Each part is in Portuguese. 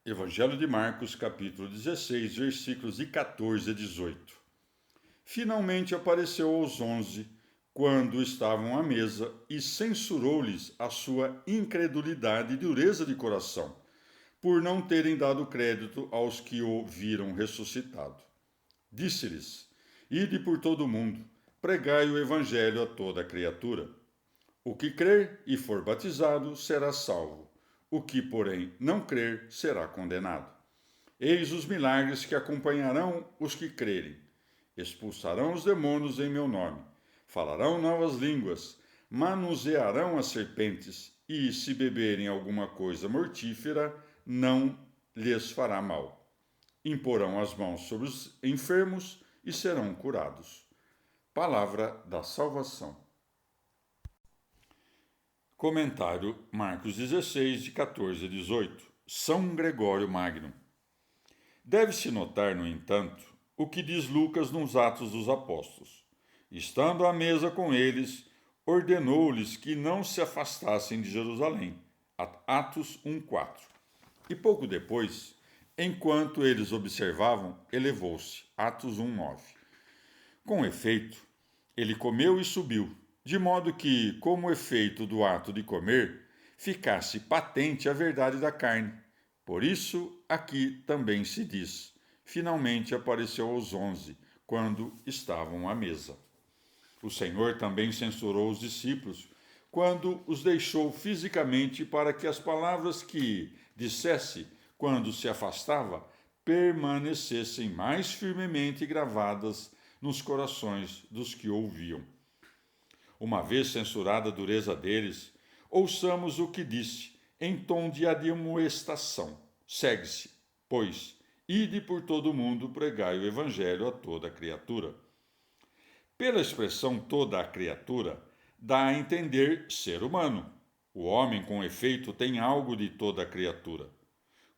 Evangelho de Marcos, capítulo 16, versículos de 14 a 18. Finalmente apareceu aos 11, quando estavam à mesa, e censurou-lhes a sua incredulidade e dureza de coração, por não terem dado crédito aos que o viram ressuscitado. Disse-lhes: Ide por todo o mundo, pregai o evangelho a toda criatura. O que crer e for batizado será salvo. O que, porém, não crer será condenado. Eis os milagres que acompanharão os que crerem. Expulsarão os demônios em meu nome, falarão novas línguas, manusearão as serpentes, e se beberem alguma coisa mortífera, não lhes fará mal. Imporão as mãos sobre os enfermos e serão curados. Palavra da salvação. Comentário Marcos 16, de 14 a 18. São Gregório Magno. Deve-se notar, no entanto, o que diz Lucas nos Atos dos Apóstolos. Estando à mesa com eles, ordenou-lhes que não se afastassem de Jerusalém. Atos 1:4. E pouco depois, enquanto eles observavam, elevou-se. Atos 1:9. Com efeito, ele comeu e subiu, de modo que, como efeito do ato de comer, ficasse patente a verdade da carne. Por isso, aqui também se diz: finalmente apareceu aos 11, quando estavam à mesa. O Senhor também censurou os discípulos, quando os deixou fisicamente para que as palavras que dissesse quando se afastava permanecessem mais firmemente gravadas nos corações dos que ouviam. Uma vez censurada a dureza deles, ouçamos o que disse, em tom de admoestação. Segue-se, pois, ide por todo o mundo, pregai o evangelho a toda criatura. Pela expressão toda a criatura, dá a entender ser humano. O homem, com efeito, tem algo de toda a criatura.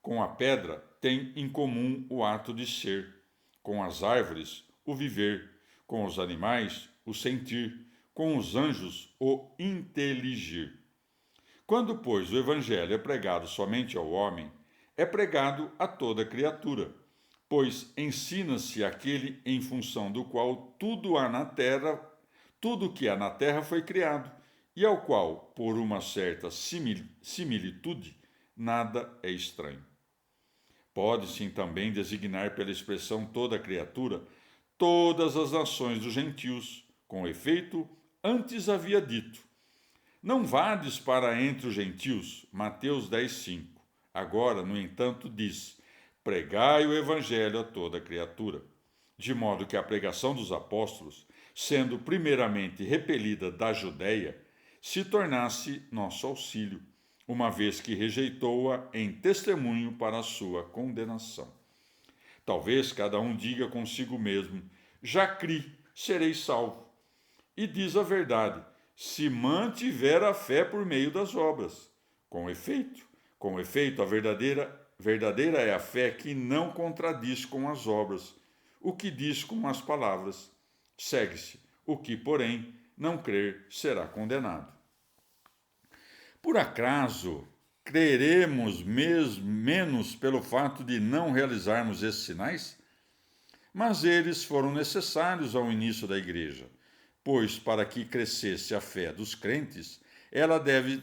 Com a pedra, tem em comum o ato de ser. Com as árvores, o viver. Com os animais, o sentir. Com os anjos, o inteligir. Quando, pois, o evangelho é pregado somente ao homem, é pregado a toda criatura, pois ensina-se aquele em função do qual tudo que há na terra foi criado, e ao qual, por uma certa similitude, nada é estranho. Pode-se também designar pela expressão toda criatura todas as nações dos gentios. Com efeito, antes havia dito: não vades para entre os gentios, Mateus 10:5. Agora, no entanto, diz: pregai o evangelho a toda criatura. De modo que a pregação dos apóstolos, sendo primeiramente repelida da Judéia, se tornasse nosso auxílio, uma vez que rejeitou-a em testemunho para a sua condenação. Talvez cada um diga consigo mesmo: já criei, serei salvo. E diz a verdade: se mantiver a fé por meio das obras. Com efeito, a verdadeira é a fé que não contradiz com as obras, o que diz com as palavras. Segue-se: o que, porém, não crer será condenado. Por acaso, creremos menos pelo fato de não realizarmos esses sinais? Mas eles foram necessários ao início da igreja, pois para que crescesse a fé dos crentes, ela teve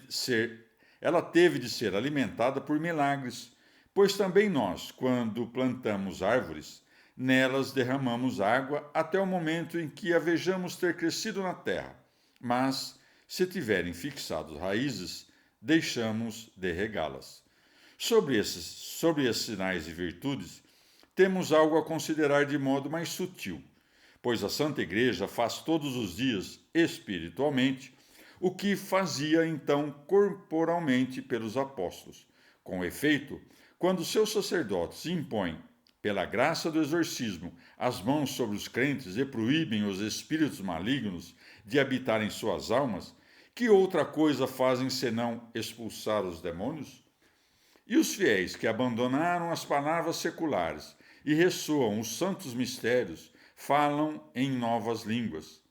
de ser alimentada por milagres, pois também nós, quando plantamos árvores, nelas derramamos água até o momento em que a vejamos ter crescido na terra, mas, se tiverem fixado raízes, deixamos de regá-las. Sobre esses sinais e virtudes, temos algo a considerar de modo mais sutil, pois a Santa Igreja faz todos os dias, espiritualmente, o que fazia então corporalmente pelos apóstolos. Com efeito, quando seus sacerdotes impõem, pela graça do exorcismo, as mãos sobre os crentes e proíbem os espíritos malignos de habitar em suas almas, que outra coisa fazem senão expulsar os demônios? E os fiéis que abandonaram as palavras seculares e ressoam os santos mistérios, falam em novas línguas.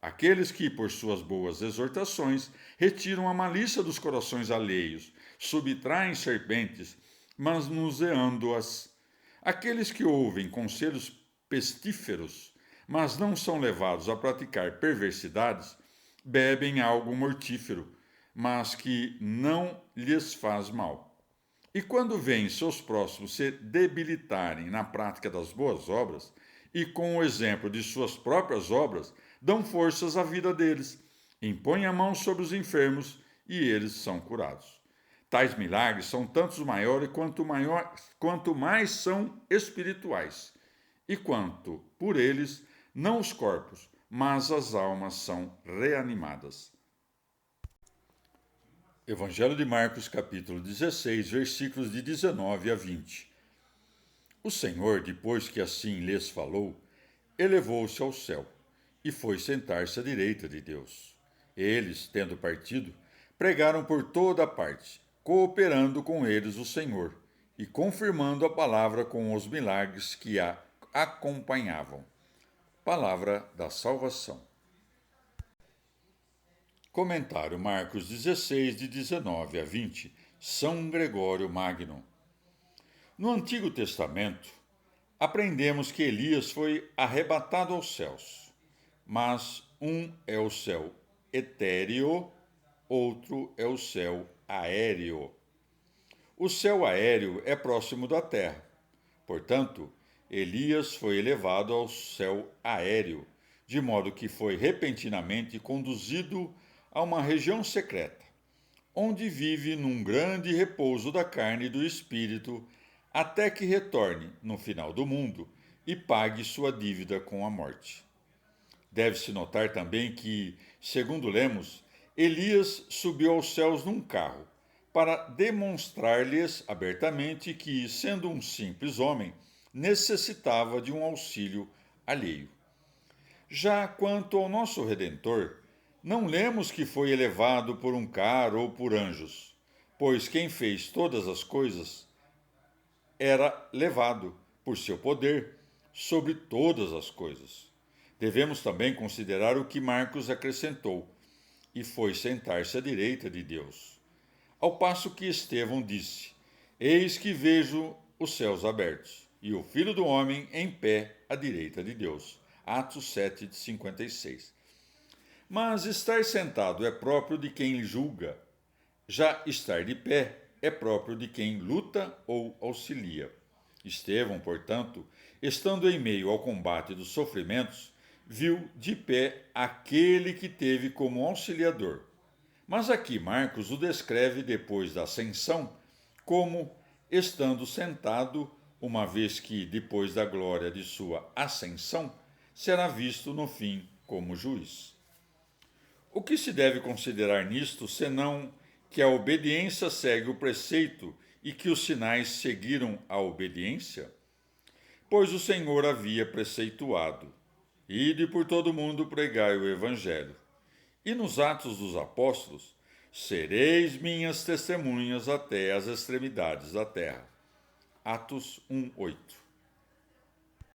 Aqueles que, por suas boas exortações, retiram a malícia dos corações alheios, subtraem serpentes, manuseando-as. Aqueles que ouvem conselhos pestíferos, mas não são levados a praticar perversidades, bebem algo mortífero, mas que não lhes faz mal. E quando veem seus próximos se debilitarem na prática das boas obras, e com o exemplo de suas próprias obras, dão forças à vida deles, impõem a mão sobre os enfermos e eles são curados. Tais milagres são tantos maiores quanto mais são espirituais, e quanto, por eles, não os corpos, mas as almas são reanimadas. Evangelho de Marcos, capítulo 16, versículos de 19 a 20. O Senhor, depois que assim lhes falou, elevou-se ao céu e foi sentar-se à direita de Deus. Eles, tendo partido, pregaram por toda a parte, cooperando com eles o Senhor e confirmando a palavra com os milagres que a acompanhavam. Palavra da salvação. Comentário Marcos 16, de 19 a 20, São Gregório Magno. No Antigo Testamento, aprendemos que Elias foi arrebatado aos céus, mas um é o céu etéreo, outro é o céu aéreo. O céu aéreo é próximo da terra. Portanto, Elias foi elevado ao céu aéreo, de modo que foi repentinamente conduzido a uma região secreta, onde vive num grande repouso da carne e do espírito, até que retorne no final do mundo e pague sua dívida com a morte. Deve-se notar também que, segundo lemos, Elias subiu aos céus num carro, para demonstrar-lhes abertamente que, sendo um simples homem, necessitava de um auxílio alheio. Já quanto ao nosso Redentor, não lemos que foi elevado por um carro ou por anjos, pois quem fez todas as coisas era levado, por seu poder, sobre todas as coisas. Devemos também considerar o que Marcos acrescentou, e foi sentar-se à direita de Deus. Ao passo que Estevão disse: Eis que vejo os céus abertos, e o Filho do Homem em pé à direita de Deus. Atos 7, de 56. Mas estar sentado é próprio de quem julga, já estar de pé é próprio de quem luta ou auxilia. Estevão, portanto, estando em meio ao combate dos sofrimentos, viu de pé aquele que teve como auxiliador. Mas aqui Marcos o descreve depois da ascensão como estando sentado, uma vez que, depois da glória de sua ascensão, será visto no fim como juiz. O que se deve considerar nisto, senão que a obediência segue o preceito e que os sinais seguiram a obediência? Pois o Senhor havia preceituado: Ide por todo o mundo pregai o Evangelho. E nos Atos dos Apóstolos, sereis minhas testemunhas até as extremidades da terra. Atos 1:8.